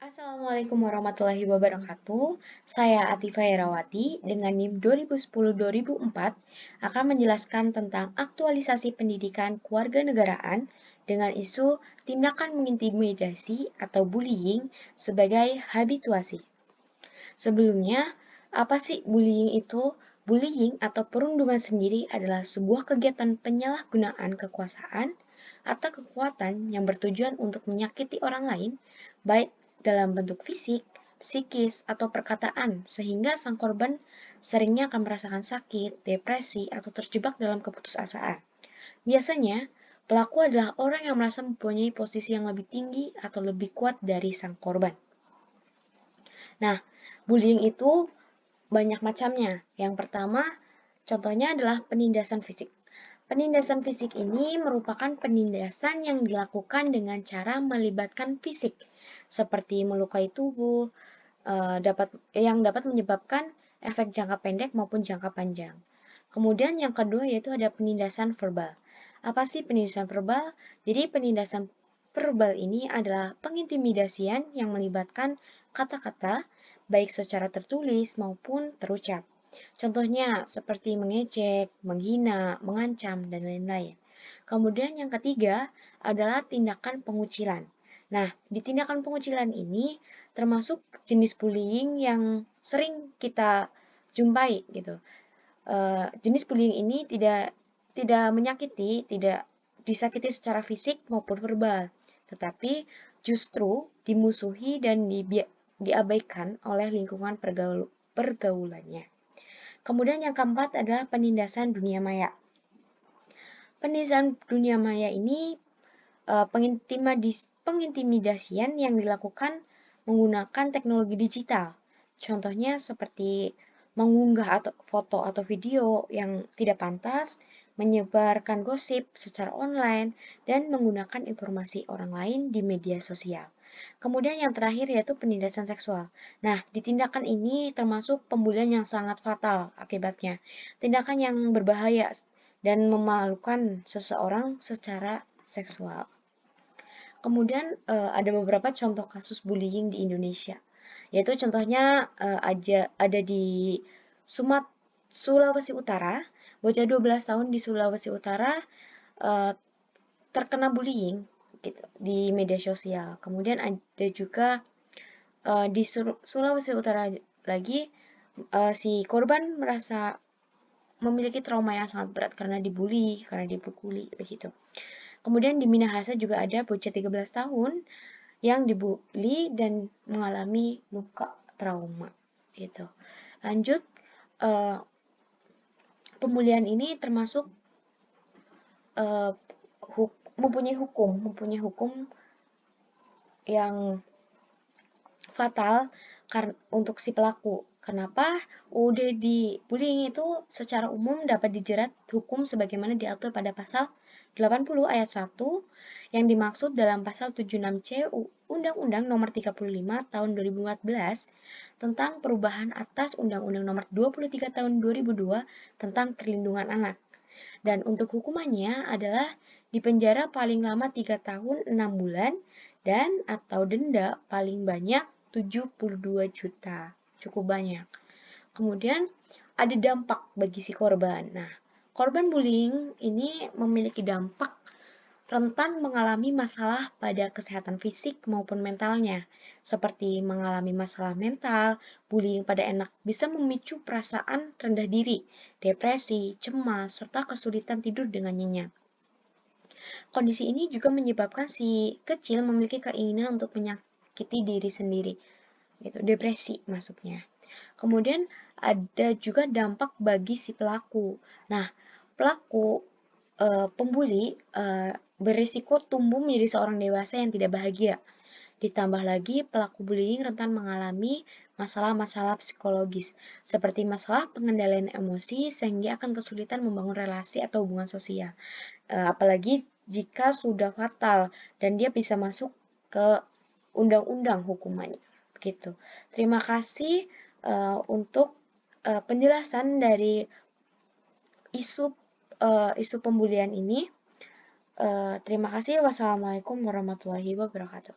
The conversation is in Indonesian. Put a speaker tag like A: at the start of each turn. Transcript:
A: Assalamualaikum warahmatullahi wabarakatuh. Saya Atifah Herawati dengan NIM 2010-2004 akan menjelaskan tentang aktualisasi pendidikan kewarganegaraan dengan isu tindakan mengintimidasi atau bullying sebagai habituasi. Sebelumnya, apa sih bullying itu? Bullying atau perundungan sendiri adalah sebuah kegiatan penyalahgunaan kekuasaan atau kekuatan yang bertujuan untuk menyakiti orang lain, baik dalam bentuk fisik, psikis, atau perkataan, sehingga sang korban seringnya akan merasakan sakit, depresi, atau terjebak dalam keputusasaan. Biasanya, pelaku adalah orang yang merasa mempunyai posisi yang lebih tinggi atau lebih kuat dari sang korban. Nah, bullying itu banyak macamnya. Yang pertama, contohnya adalah penindasan fisik. Penindasan fisik ini merupakan penindasan yang dilakukan dengan cara melibatkan fisik, seperti melukai tubuh, yang dapat menyebabkan efek jangka pendek maupun jangka panjang. Kemudian yang kedua yaitu ada penindasan verbal. Apa sih penindasan verbal? Jadi penindasan verbal ini adalah pengintimidasian yang melibatkan kata-kata baik secara tertulis maupun terucap. Contohnya seperti mengejek, menghina, mengancam, dan lain-lain. Kemudian yang ketiga adalah tindakan pengucilan. Nah, di tindakan pengucilan ini termasuk jenis bullying yang sering kita jumpai gitu. Jenis bullying ini tidak menyakiti, tidak disakiti secara fisik maupun verbal, tetapi justru dimusuhi dan diabaikan oleh lingkungan pergaulannya. Kemudian yang keempat adalah penindasan dunia maya. Penindasan dunia maya ini pengintimidasian yang dilakukan menggunakan teknologi digital. Contohnya seperti mengunggah atau foto atau video yang tidak pantas, menyebarkan gosip secara online, dan menggunakan informasi orang lain di media sosial. Kemudian yang terakhir yaitu penindasan seksual. Nah, di tindakan ini termasuk pembulian yang sangat fatal akibatnya. Tindakan yang berbahaya dan memalukan seseorang secara seksual. Kemudian ada beberapa contoh kasus bullying di Indonesia. Yaitu contohnya ada di Sulawesi Utara, bocah 12 tahun di Sulawesi Utara eh, terkena bullying gitu, di media sosial. Kemudian ada juga di Sulawesi Utara lagi si korban merasa memiliki trauma yang sangat berat karena dibully, karena dipukuli begitu. Kemudian di Minahasa juga ada bocah 13 tahun yang dibully dan mengalami luka trauma gitu. Lanjut, uh, pembulian ini termasuk uh, mempunyai hukum yang fatal untuk si pelaku. Kenapa? UUD di bullying itu secara umum dapat dijerat hukum sebagaimana diatur pada pasal 80 ayat 1 yang dimaksud dalam pasal 76C Undang-Undang Nomor 35 Tahun 2014 tentang perubahan atas Undang-Undang Nomor 23 Tahun 2002 tentang perlindungan anak. Dan untuk hukumannya adalah dipenjara paling lama 3 tahun 6 bulan dan atau denda paling banyak 72 juta. Cukup banyak. Kemudian ada dampak bagi si korban. Nah, korban bullying ini memiliki dampak rentan mengalami masalah pada kesehatan fisik maupun mentalnya, seperti mengalami masalah mental, bullying pada anak bisa memicu perasaan rendah diri, depresi, cemas, serta kesulitan tidur dengan nyenyak. Kondisi ini juga menyebabkan si kecil memiliki keinginan untuk menyakiti diri sendiri, gitu, depresi masuknya. Kemudian ada juga dampak bagi si pelaku. Nah, pelaku pembuli berisiko tumbuh menjadi seorang dewasa yang tidak bahagia. Ditambah lagi, pelaku bullying rentan mengalami masalah-masalah psikologis, seperti masalah pengendalian emosi sehingga akan kesulitan membangun relasi atau hubungan sosial. Apalagi jika sudah fatal dan dia bisa masuk ke undang-undang hukumannya. Begitu. Terima kasih untuk penjelasan dari isu isu pembulian ini. Terima kasih. Wassalamualaikum warahmatullahi wabarakatuh.